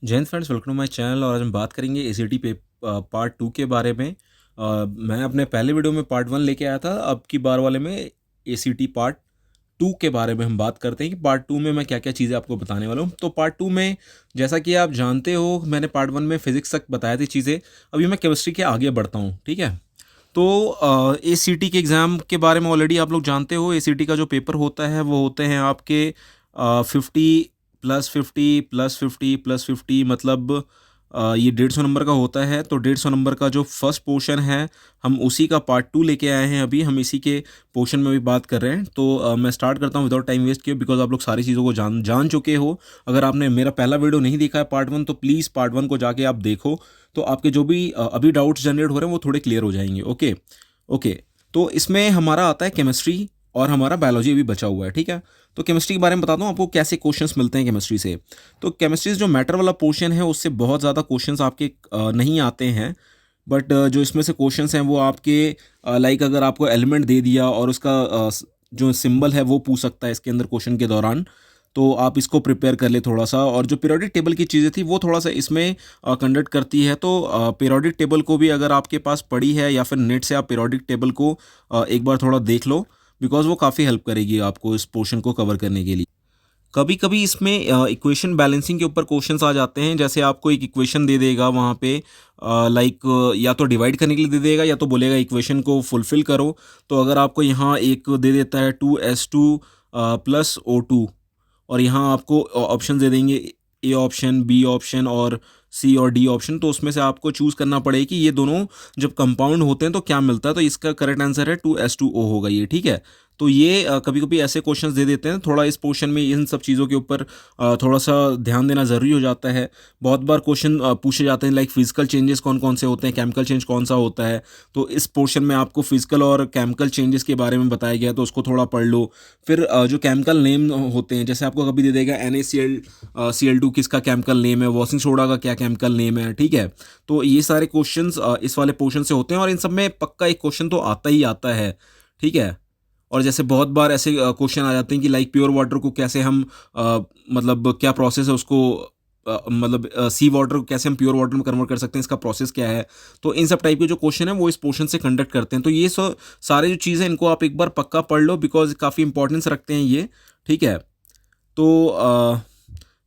जय हिंद friends, welcome to my channel. और आज हम बात करेंगे एसीटी पे पार्ट 2 के बारे में। मैं अपने पहले वीडियो में पार्ट 1 लेके आया था। अब की बार वाले में एसीटी पार्ट 2 के बारे में हम बात करते हैं कि पार्ट 2 में मैं क्या क्या चीज़ें आपको बताने वाला हूँ। तो पार्ट 2 में जैसा कि आप जानते हो, मैंने पार्ट 1 में फिजिक्स तक बताया थी चीज़ें। अभी मैं केमिस्ट्री के आगे बढ़ता हूँ, ठीक है। तो एसीटी के एग्ज़ाम के बारे में ऑलरेडी आप लोग जानते हो। एसीटी का जो पेपर होता है वो होते हैं आपके 50 +50 +50 +50 मतलब ये 150 नंबर का होता है। तो 150 नंबर का जो फर्स्ट पोर्शन है, हम उसी का पार्ट 2 लेके आए हैं। अभी हम इसी के पोर्शन में भी बात कर रहे हैं। तो मैं स्टार्ट करता हूँ विदाउट टाइम वेस्ट किए, बिकॉज आप लोग सारी चीज़ों को जान जान चुके हो। अगर आपने मेरा पहला वीडियो नहीं देखा है पार्ट 1, तो प्लीज़ पार्ट 1 को जाके आप देखो। तो आपके जो भी अभी डाउट्स जनरेट हो रहे हैं वो थोड़े क्लियर हो जाएंगे। Okay okay. तो इसमें हमारा आता है केमिस्ट्री और हमारा बायोलॉजी भी बचा हुआ है, ठीक है। तो केमिस्ट्री के बारे में बताता हूँ आपको कैसे क्वेश्चंस मिलते हैं केमिस्ट्री से। तो केमिस्ट्री से जो मैटर वाला पोर्शन है उससे बहुत ज़्यादा क्वेश्चंस आपके नहीं आते हैं। बट जो इसमें से क्वेश्चंस हैं वो आपके लाइक अगर आपको एलिमेंट दे दिया और उसका जो सिंबल है वो पूछ सकता है इसके अंदर क्वेश्चन के दौरान। तो आप इसको प्रिपेयर कर ले थोड़ा सा। और जो पीरियोडिक टेबल की चीज़ें थी वो थोड़ा सा इसमें कंडक्ट करती है। तो पीरियोडिक टेबल को भी अगर आपके पास पड़ी है या फिर नेट से आप पीरियोडिक टेबल को एक बार थोड़ा देख लो, बिकॉज वो काफ़ी हेल्प करेगी आपको इस पोर्शन को कवर करने के लिए। कभी कभी इसमें इक्वेशन बैलेंसिंग के ऊपर क्वेश्चंस आ जाते हैं। जैसे आपको एक इक्वेशन दे देगा वहाँ पे, लाइक या तो डिवाइड करने के लिए दे देगा या तो बोलेगा इक्वेशन को फुलफिल करो। तो अगर आपको यहाँ एक दे देता है 2s2 +O2, और यहाँ आपको ऑप्शन दे देंगे, ए ऑप्शन, बी ऑप्शन और सी और डी ऑप्शन। तो उसमें से आपको चूज़ करना पड़ेगा कि ये दोनों जब कंपाउंड होते हैं तो क्या मिलता है। तो इसका करेक्ट आंसर है 2s2O होगा ये, ठीक है। तो ये कभी कभी ऐसे क्वेश्चंस दे देते हैं। थोड़ा इस पोर्शन में इन सब चीज़ों के ऊपर थोड़ा सा ध्यान देना ज़रूरी हो जाता है। बहुत बार क्वेश्चन पूछे जाते हैं लाइक फिजिकल चेंजेस कौन कौन से होते हैं, केमिकल चेंज कौन सा होता है। तो इस पोर्शन में आपको फिजिकल और केमिकल चेंजेस के बारे में बताया गया है, तो उसको थोड़ा पढ़ लो। फिर जो केमिकल नेम होते हैं, जैसे आपको कभी दे देगा NaCl2 किसका केमिकल नेम है, वॉशिंग सोडा का क्या केमिकल नेम है, ठीक है। तो ये सारे क्वेश्चंस इस वाले पोर्शन से होते हैं और इन सब में पक्का एक क्वेश्चन तो आता ही आता है, ठीक है। और जैसे बहुत बार ऐसे क्वेश्चन आ जाते हैं कि लाइक प्योर वाटर को कैसे हम मतलब क्या प्रोसेस है उसको, मतलब सी वाटर को कैसे हम प्योर वाटर में कन्वर्ट कर सकते हैं, इसका प्रोसेस क्या है। तो इन सब टाइप के जो क्वेश्चन है वो इस पोर्शन से कंडक्ट करते हैं। तो ये सारे जो चीज़ें इनको आप एक बार पक्का पढ़ लो, बिकॉज काफ़ी इंपॉर्टेंस रखते हैं ये, ठीक है। तो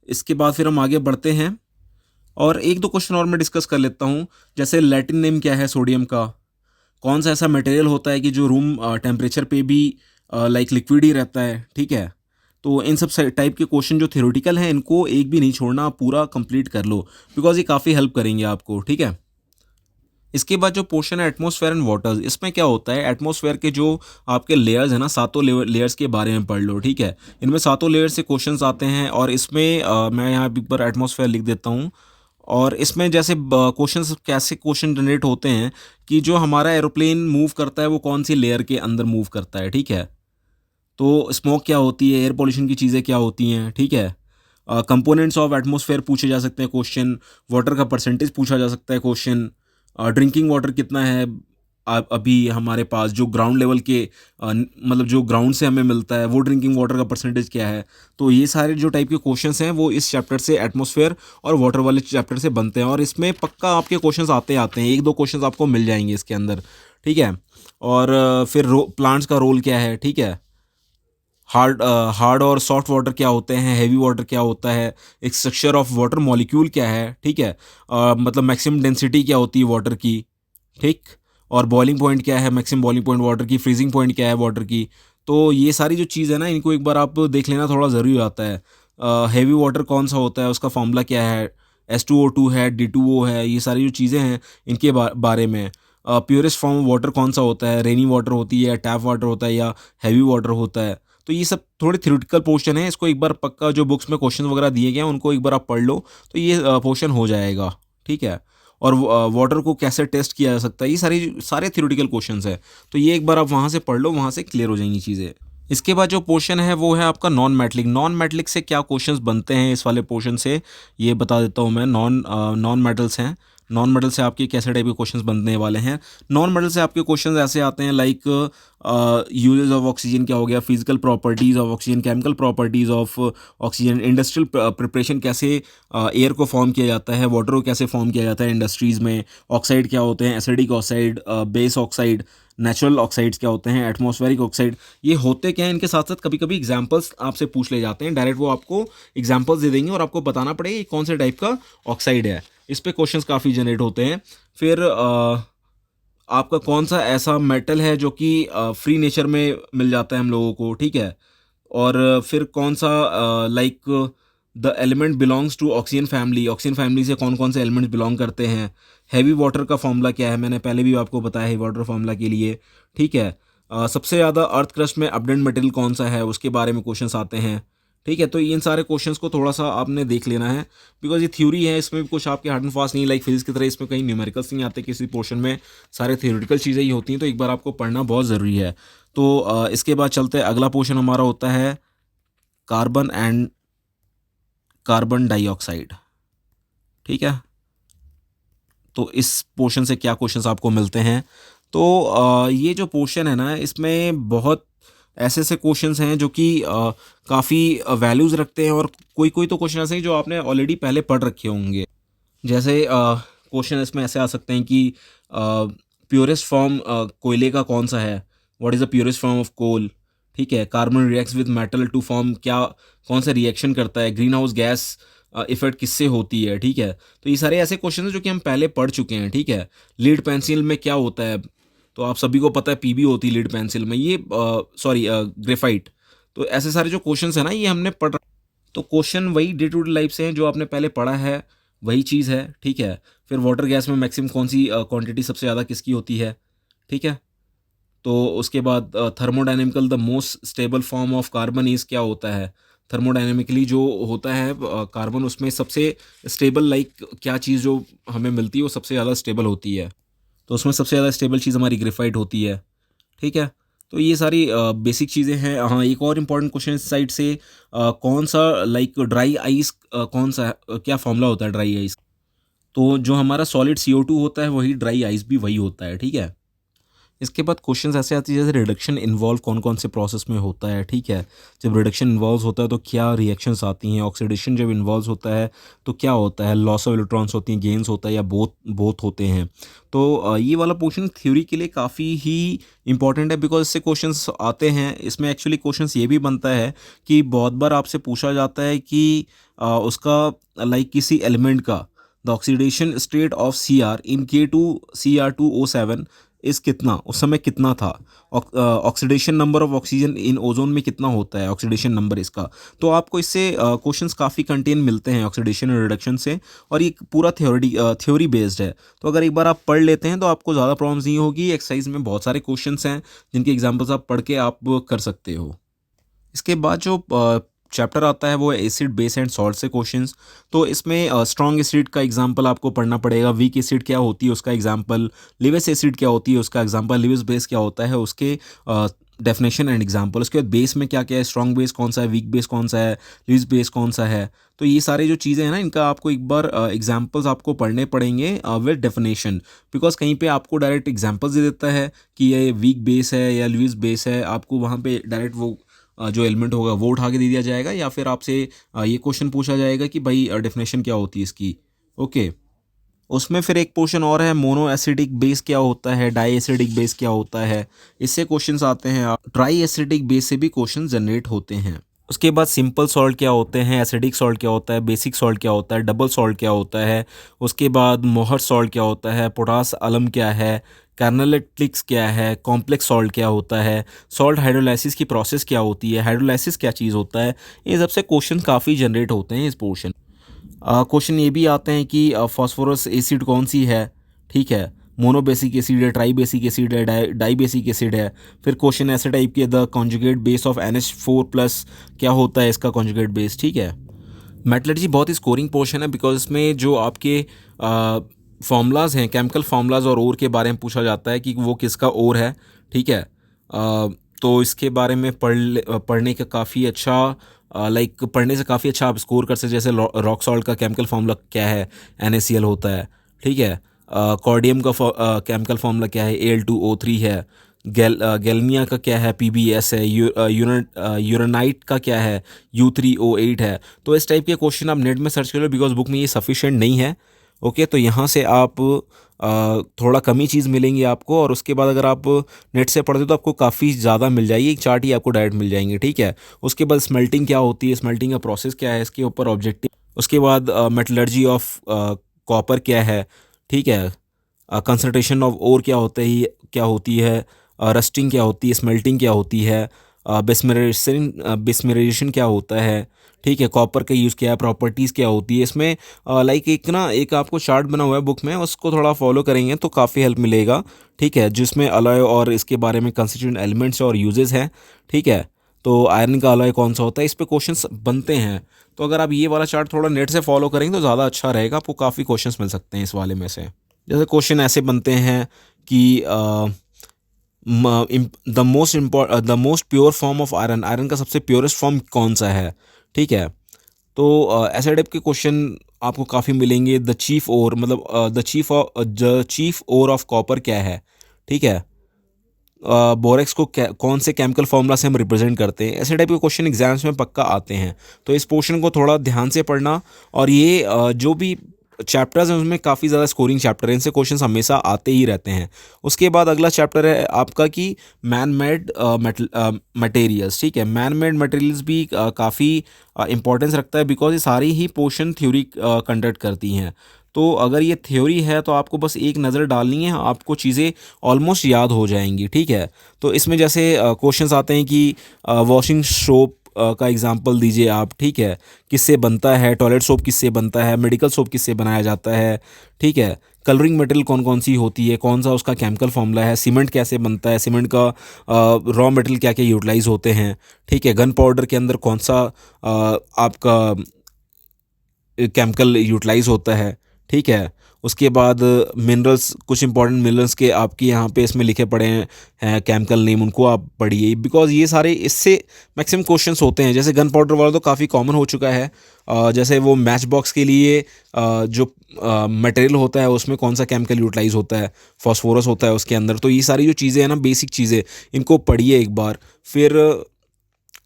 इसके बाद फिर हम आगे बढ़ते हैं और एक दो क्वेश्चन और मैं डिस्कस कर लेता हूँ। जैसे लैटिन नेम क्या है सोडियम का, कौन सा ऐसा मटेरियल होता है कि जो रूम टेम्परेचर पे भी लाइक लिक्विड ही रहता है, ठीक है। तो इन सब टाइप के क्वेश्चन जो थ्योरेटिकल हैं इनको एक भी नहीं छोड़ना, आप पूरा कंप्लीट कर लो, बिकॉज ये काफ़ी हेल्प करेंगे आपको, ठीक है। इसके बाद जो पोर्शन है एटमॉस्फेयर एंड वाटर्स, इसमें क्या होता है, एटमॉस्फेयर के जो आपके लेयर्स हैं ना, सातों लेयर्स के बारे में पढ़ लो, ठीक है। इनमें सातों लेयर्स से क्वेश्चंस आते हैं और इसमें मैं यहाँ एक बार एटमॉस्फेयर लिख देता हूँ। और इसमें जैसे क्वेश्चंस कैसे क्वेश्चन जनरेट होते हैं कि जो हमारा एरोप्लेन मूव करता है वो कौन सी लेयर के अंदर मूव करता है, ठीक है। तो स्मोक क्या होती है, एयर पोल्यूशन की चीज़ें क्या होती हैं, ठीक है। कंपोनेंट्स ऑफ एटमॉस्फेयर पूछे जा सकते हैं क्वेश्चन, वाटर का परसेंटेज पूछा जा सकता है क्वेश्चन, ड्रिंकिंग वाटर कितना है अभी हमारे पास जो ग्राउंड लेवल के मतलब जो ग्राउंड से हमें मिलता है वो ड्रिंकिंग वाटर का परसेंटेज क्या है। तो ये सारे जो टाइप के क्वेश्चंस हैं वो इस चैप्टर से, एटमॉस्फेयर और वाटर वाले चैप्टर से बनते हैं और इसमें पक्का आपके क्वेश्चंस आते आते हैं, एक दो क्वेश्चंस आपको मिल जाएंगे इसके अंदर, ठीक है। और फिर प्लांट्स का रोल क्या है, ठीक है। हार्ड और सॉफ्ट वाटर क्या होते हैं, हैवी वाटर क्या होता है, एक स्ट्रक्चर ऑफ वाटर मॉलिक्यूल क्या है, ठीक है। मतलब मैक्सिमम डेंसिटी क्या होती है वाटर की, ठीक। और बॉइलिंग पॉइंट क्या है, मैक्सिमम बॉइलिंग पॉइंट वाटर की, फ्रीजिंग पॉइंट क्या है वाटर की। तो ये सारी जो चीज़ है ना, इनको एक बार आप देख लेना, थोड़ा ज़रूरी आता है। हैवी वाटर कौन सा होता है, उसका फॉर्मूला क्या है, H2O2 है, D2O है, ये सारी जो चीज़ें हैं इनके बारे में। प्योरेस्ट फॉर्म वाटर कौन सा होता है, रेनी वाटर होती है, टैप वाटर होता है या हैवी वाटर होता है। तो ये सब थोड़े थ्योरेटिकल पोर्शन है, इसको एक बार पक्का जो बुक्स में क्वेश्चन वगैरह दिए गए हैं उनको एक बार आप पढ़ लो, तो ये पोर्शन हो जाएगा, ठीक है। और वाटर को कैसे टेस्ट किया जा सकता है, ये सारे थ्योरेटिकल क्वेश्चंस है। तो ये एक बार आप वहाँ से पढ़ लो, वहाँ से क्लियर हो जाएंगी चीज़ें। इसके बाद जो पोर्शन है वो है आपका नॉन मेटलिक। नॉन मेटलिक से क्या क्वेश्चंस बनते हैं इस वाले पोर्शन से, ये बता देता हूँ मैं। नॉन मेटल्स हैं, नॉन मेटल से आपके कैसे टाइप के क्वेश्चंस बनने वाले हैं। नॉन मेटल से आपके क्वेश्चंस ऐसे आते हैं लाइक यूजेस ऑफ ऑक्सीजन क्या हो गया, physical properties of oxygen, chemical properties of oxygen, industrial preparation कैसे एयर को फॉर्म किया जाता है, वाटर को कैसे फॉर्म किया जाता है इंडस्ट्रीज़ में, ऑक्साइड क्या होते हैं, acidic oxide, base oxide, natural oxides क्या होते हैं, एटमॉस्फेरिक ऑक्साइड, ये होते क्या हैं। इनके साथ साथ कभी कभी एग्जाम्पल्स आपसे पूछ ले जाते हैं, डायरेक्ट वो आपको एग्जाम्पल्स दे देंगे और आपको बताना पड़ेगा कि कौन से टाइप का ऑक्साइड है। इस पे क्वेश्चंस काफ़ी जनरेट होते हैं। फिर आपका कौन सा ऐसा मेटल है जो कि फ्री नेचर में मिल जाता है हम लोगों को, ठीक है। और फिर कौन सा like the element belongs to oxygen family, oxygen family से कौन कौन से एलिमेंट्स बिलोंग करते हैं। हैवी वाटर का फॉर्मूला क्या है, मैंने पहले भी आपको बताया है वाटर फॉर्मूला के लिए, ठीक है। सबसे ज़्यादा अर्थ क्रस्ट में अबंडेंट मटेरियल कौन सा है, उसके बारे में क्वेश्चंस आते हैं, ठीक है। तो इन सारे क्वेश्चंस को थोड़ा सा आपने देख लेना है, बिकॉज ये थ्योरी है, इसमें भी कुछ आपके हार्ड एंड फास्ट नहीं लाइक फिजिक्स की तरह इसमें कहीं न्यूमेरिकल्स नहीं आते किसी पोर्शन में, सारे थ्योरेटिकल चीज़ें ही होती हैं। तो एक बार आपको पढ़ना बहुत ज़रूरी है। तो इसके बाद चलते हैं, अगला पोर्शन हमारा होता है कार्बन एंड कार्बन डाइऑक्साइड, ठीक है। तो इस पोर्शन से क्या क्वेश्चंस आपको मिलते हैं। तो ये जो पोर्शन है ना, इसमें बहुत ऐसे ऐसे क्वेश्चंस हैं जो कि काफ़ी वैल्यूज़ रखते हैं, और कोई कोई तो क्वेश्चन ऐसे हैं जो आपने ऑलरेडी पहले पढ़ रखे होंगे। जैसे क्वेश्चन इसमें ऐसे आ सकते हैं कि प्योरेस्ट फॉर्म कोयले का कौन सा है, what is the purest form of coal, ठीक है। Carbon reacts with metal to form, क्या कौन सा रिएक्शन करता है, ग्रीन हाउस गैस इफेक्ट किससे होती है, ठीक है। तो ये सारे ऐसे क्वेश्चन हैं जो कि हम पहले पढ़ चुके हैं, ठीक है। लीड पेंसिल में क्या होता है, तो आप सभी को पता है पीबी होती है लीड पेंसिल में, ये सॉरी ग्रेफाइट। तो ऐसे सारे जो क्वेश्चंस हैं ना, ये हमने पढ़, तो क्वेश्चन वही डे टू डे लाइफ से हैं जो आपने पहले पढ़ा है, वही चीज़ है, ठीक है। फिर वाटर गैस में मैक्सिमम कौन सी क्वांटिटी सबसे ज़्यादा किसकी होती है, ठीक है। तो उसके बाद thermodynamical the most stable form of carbon is क्या होता है, थर्मोडाइनमिकली जो होता है कार्बन, उसमें सबसे स्टेबल लाइक क्या चीज़ जो हमें मिलती है वो सबसे ज़्यादा स्टेबल होती है, तो उसमें सबसे ज़्यादा स्टेबल चीज़ हमारी ग्रेफाइट होती है, ठीक है। तो ये सारी बेसिक चीज़ें हैं। हाँ, एक और इम्पॉर्टेंट क्वेश्चन इस साइड से, कौन सा लाइक ड्राई आइस कौन सा है, क्या फॉर्मूला होता है ड्राई आइस। तो जो हमारा सॉलिड CO2 होता है वही ड्राई आइस भी वही होता है, ठीक है। इसके बाद क्वेश्चंस ऐसे आती है जैसे रिडक्शन इन्वॉल्व कौन कौन से प्रोसेस में होता है, ठीक है। जब रिडक्शन इन्वॉल्व होता है तो क्या रिएक्शंस आती हैं, ऑक्सीडेशन जब इन्वॉल्व होता है तो क्या होता है, लॉस ऑफ इलेक्ट्रॉन्स होती हैं, गेन्स होता है, या बोथ बोथ होते हैं। तो ये वाला पोर्शन थ्योरी के लिए काफ़ी ही इंपॉर्टेंट है, बिकॉज इससे क्वेश्चंस आते हैं। इसमें एक्चुअली क्वेश्चंस ये भी बनता है कि बहुत बार आपसे पूछा जाता है कि उसका लाइक किसी एलिमेंट का the oxidation state of Cr in K2Cr2O7 इस कितना, उस समय कितना था, oxidation number of oxygen in ozone में कितना होता है, ऑक्सीडेशन नंबर इसका। तो आपको इससे क्वेश्चंस काफ़ी कंटेन मिलते हैं ऑक्सीडेशन और रिडक्शन से, और ये पूरा थ्योरी बेस्ड है। तो अगर एक बार आप पढ़ लेते हैं तो आपको ज़्यादा प्रॉब्लम्स नहीं होगी। एक्सरसाइज में बहुत सारे क्वेश्चंस हैं जिनके एग्जाम्पल्स आप पढ़ के आप कर सकते हो। इसके बाद जो चैप्टर आता है वो है एसिड बेस एंड सॉल्ट से क्वेश्चंस। तो इसमें स्ट्रॉन्ग एसिड का एग्जांपल आपको पढ़ना पड़ेगा, वीक एसिड क्या होती है उसका एग्जांपल, लिविस एसिड क्या होती है उसका एग्जांपल, लिविस बेस क्या होता है उसके डेफिनेशन एंड एग्जांपल। उसके बाद बेस में क्या क्या है, स्ट्रॉन्ग बेस कौन सा है, वीक बेस कौन सा है, लिविस बेस कौन सा है। तो ये सारे जो चीज़ें हैं ना, इनका आपको एक बार एग्जाम्पल्स आपको पढ़ने पड़ेंगे विद डेफिनेशन, बिकॉज कहीं पे आपको डायरेक्ट एग्जाम्पल्स दे देता है कि ये वीक बेस है या लिविस बेस है, आपको वहाँ पे डायरेक्ट वो जो एलिमेंट होगा वो उठा के दे दिया जाएगा, या फिर आपसे ये क्वेश्चन पूछा जाएगा कि भाई डेफिनेशन क्या होती है इसकी, ओके। उसमें फिर एक पोर्शन और है, मोनो एसिडिक बेस क्या होता है, डाई एसिडिक बेस क्या होता है, इससे क्वेश्चंस आते हैं। ट्राई एसिडिक बेस से भी क्वेश्चन जनरेट होते हैं। उसके बाद सिंपल सॉल्ट क्या होते हैं, एसिडिक सॉल्ट क्या होता है, बेसिक सॉल्ट क्या होता है, डबल सॉल्ट क्या होता है, उसके बाद मोहर सॉल्ट क्या होता है, पोटास अलम क्या है, कार्नलेटिक्स क्या है, कॉम्प्लेक्स सॉल्ट क्या होता है, सॉल्ट हाइड्रोलाइसिस की प्रोसेस क्या होती है, हाइड्रोलाइसिस क्या चीज़ होता है। ये सबसे क्वेश्चन काफ़ी जनरेट होते हैं इस पोर्शन। क्वेश्चन ये भी आते हैं कि फॉस्फोरस एसिड कौन सी है, ठीक है, मोनोबेसिक एसिड है, ट्राई बेसिक एसिड है, डाई बेसिक एसिड है। फिर क्वेश्चन ऐसे टाइप के, the conjugate base of NH4+ क्या होता है इसका कॉन्जुगेट बेस, ठीक है। मेटलर्जी बहुत ही स्कोरिंग पोर्शन है, बिकॉज इसमें जो आपके फार्मूलाज हैं, केमिकल फार्मूलाज और ओर के बारे में पूछा जाता है कि वो किसका ओर है, ठीक है। तो इसके बारे में पढ़ने का काफ़ी अच्छा पढ़ने से काफ़ी अच्छा आप स्कोर कर सकते, जैसे रॉक सॉल्ट का केमिकल फार्मूला क्या है, NaCl होता है, ठीक है। कॉर्डियम का केमिकल फॉर्मूला क्या है, Al2O3 है। गैल्निया का क्या है, PbS है। यूरेनाइट का क्या है, U3O8 है। तो इस टाइप के क्वेश्चन आप नेट में सर्च कर लो, बिकॉज बुक में ये सफिशिएंट नहीं है। ओके, तो यहाँ से आप थोड़ा कम ही चीज़ मिलेंगी आपको, और उसके बाद अगर आप नेट से पढ़ते हो तो आपको काफ़ी ज़्यादा मिल जाएगी, एक चार्ट ही आपको डायरेक्ट मिल जाएंगे। ठीक है। उसके बाद स्मेल्टिंग क्या होती है, स्मेल्टिंग का प्रोसेस क्या है, इसके ऊपर ऑब्जेक्टिव। उसके बाद मेटलर्जी ऑफ कॉपर क्या है, ठीक है। कंसंट्रेशन ऑफ ओर क्या होता है, क्या होती है। रस्टिंग क्या होती है, स्मेल्टिंग क्या होती है। बिस्मिराइजेशन क्या होता है। ठीक है। कॉपर का यूज़ क्या है, प्रॉपर्टीज़ क्या होती है इसमें। लाइक एक आपको चार्ट बना हुआ है बुक में, उसको थोड़ा फॉलो करेंगे तो काफ़ी हेल्प मिलेगा। ठीक है, जिसमें अलॉय और इसके बारे में कंस्टिट्यूएंट एलिमेंट्स और यूजेस हैं। ठीक है। तो आयरन का अलॉय कौन सा होता है, इस पे क्वेश्चंस बनते हैं। तो अगर आप ये वाला चार्ट थोड़ा नेट से फॉलो करेंगे तो ज़्यादा अच्छा रहेगा, आपको काफ़ी क्वेश्चंस मिल सकते हैं इस वाले में से। जैसे क्वेश्चन ऐसे बनते हैं कि the most pure form of iron, iron का सबसे प्योरेस्ट फॉर्म कौन सा है। ठीक है। तो ऐसे टाइप के क्वेश्चन आपको काफ़ी मिलेंगे। द चीफ ओर, मतलब the chief ore of copper क्या है। ठीक है। बोरेक्स को कौन से केमिकल फार्मूला से हम रिप्रेजेंट करते हैं, ऐसे टाइप के क्वेश्चन एग्जाम्स में पक्का आते हैं। तो इस पोर्शन को थोड़ा ध्यान से पढ़ना, और ये जो भी चैप्टर्स हैं उसमें काफ़ी ज़्यादा स्कोरिंग चैप्टर है, इनसे क्वेश्चंस हमेशा आते ही रहते हैं। उसके बाद अगला चैप्टर है आपका कि मैन मेड मटेरियल्स। ठीक है। मैन मेड मटेरियल्स भी काफ़ी इंपॉर्टेंस रखता है, बिकॉज ये सारी ही पोर्शन थ्योरी कंडक्ट करती हैं। तो अगर ये थ्योरी है तो आपको बस एक नज़र डालनी है, आपको चीज़ें ऑलमोस्ट याद हो जाएंगी। ठीक है। तो इसमें जैसे क्वेश्चंस आते हैं कि वॉशिंग सोप का एग्जांपल दीजिए आप। ठीक है। किससे बनता है, टॉयलेट सोप किससे बनता है, मेडिकल सोप किससे बनाया जाता है। ठीक है। कलरिंग मटेरियल कौन कौन सी होती है, कौन सा उसका केमिकल फॉर्मूला है, सीमेंट कैसे बनता है, सीमेंट का रॉ मटेरियल क्या क्या यूटिलाइज होते हैं। ठीक है। गन पाउडर के अंदर कौन सा आपका केमिकल यूटिलाइज होता है। ठीक है। उसके बाद मिनरल्स, कुछ इंपॉर्टेंट मिनरल्स के आपके यहाँ पे इसमें लिखे पड़े हैं केमिकल नेम, उनको आप पढ़िए, बिकॉज ये सारे इससे मैक्सिमम क्वेश्चंस होते हैं। जैसे गन पाउडर वाला तो काफ़ी कॉमन हो चुका है। जैसे वो मैच बॉक्स के लिए जो मटेरियल होता है उसमें कौन सा केमिकल यूटिलाइज होता है, फॉस्फोरस होता है उसके अंदर। तो ये सारी जो चीज़ें हैं ना, बेसिक चीज़ें, इनको पढ़िए एक बार। फिर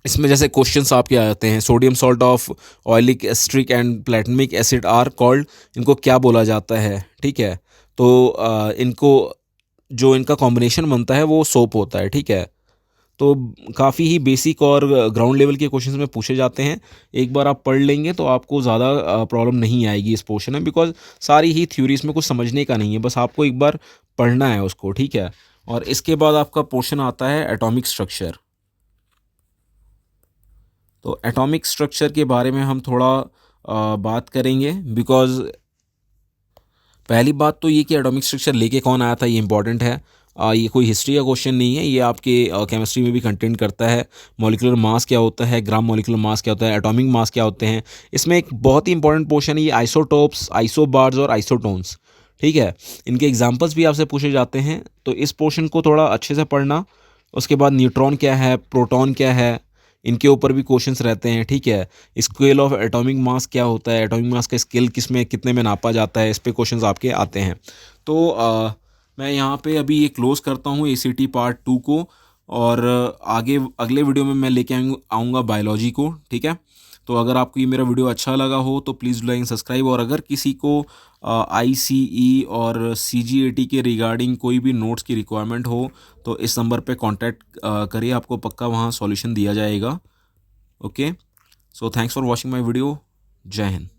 इसमें जैसे क्वेश्चंस आपके आ जाते हैं, sodium salt of oleic stearic and palmitic acid are called, इनको क्या बोला जाता है। ठीक है। तो इनको जो इनका कॉम्बिनेशन बनता है वो सोप होता है। ठीक है। तो काफ़ी ही बेसिक और ग्राउंड लेवल के क्वेश्चंस में पूछे जाते हैं। एक बार आप पढ़ लेंगे तो आपको ज़्यादा प्रॉब्लम नहीं आएगी इस पोर्शन में, बिकॉज सारी ही थ्योरीज में कुछ समझने का नहीं है, बस आपको एक बार पढ़ना है उसको। ठीक है। और इसके बाद आपका पोर्शन आता है एटॉमिक स्ट्रक्चर। तो एटॉमिक स्ट्रक्चर के बारे में हम थोड़ा बात करेंगे, बिकॉज पहली बात तो ये कि एटॉमिक स्ट्रक्चर लेके कौन आया था, ये इंपॉर्टेंट है। ये कोई हिस्ट्री का क्वेश्चन नहीं है, ये आपके केमिस्ट्री में भी कंटेंट करता है। मॉलिक्यूलर मास क्या होता है, ग्राम मॉलिक्यूलर मास क्या होता है, एटॉमिक मास क्या होते हैं। इसमें एक बहुत ही इंपॉर्टेंट पोर्शन है ये आइसोटोप्स, आइसोबार्स और आइसोटोन्स। ठीक है। इनके एग्जाम्पल्स भी आपसे पूछे जाते हैं, तो इस पोर्शन को थोड़ा अच्छे से पढ़ना। उसके बाद न्यूट्रॉन क्या है, प्रोटॉन क्या है, इनके ऊपर भी क्वेश्चंस रहते हैं। ठीक है। स्केल ऑफ एटॉमिक मास क्या होता है, एटॉमिक मास का स्केल किसमें कितने में नापा जाता है, इस पे क्वेश्चंस आपके आते हैं। तो मैं यहाँ पे अभी ये क्लोज़ करता हूँ ACT पार्ट 2 को, और आगे अगले वीडियो में मैं लेके आऊँगा बायोलॉजी को। ठीक है। तो अगर आपको ये मेरा वीडियो अच्छा लगा हो तो प्लीज़ लाइक एंड सब्सक्राइब, और अगर किसी को ICE और CGAT के रिगार्डिंग कोई भी नोट्स की रिक्वायरमेंट हो तो इस नंबर पे कांटेक्ट करिए, आपको पक्का वहाँ सॉल्यूशन दिया जाएगा। Okay, so thanks for watching my video. जय हिंद।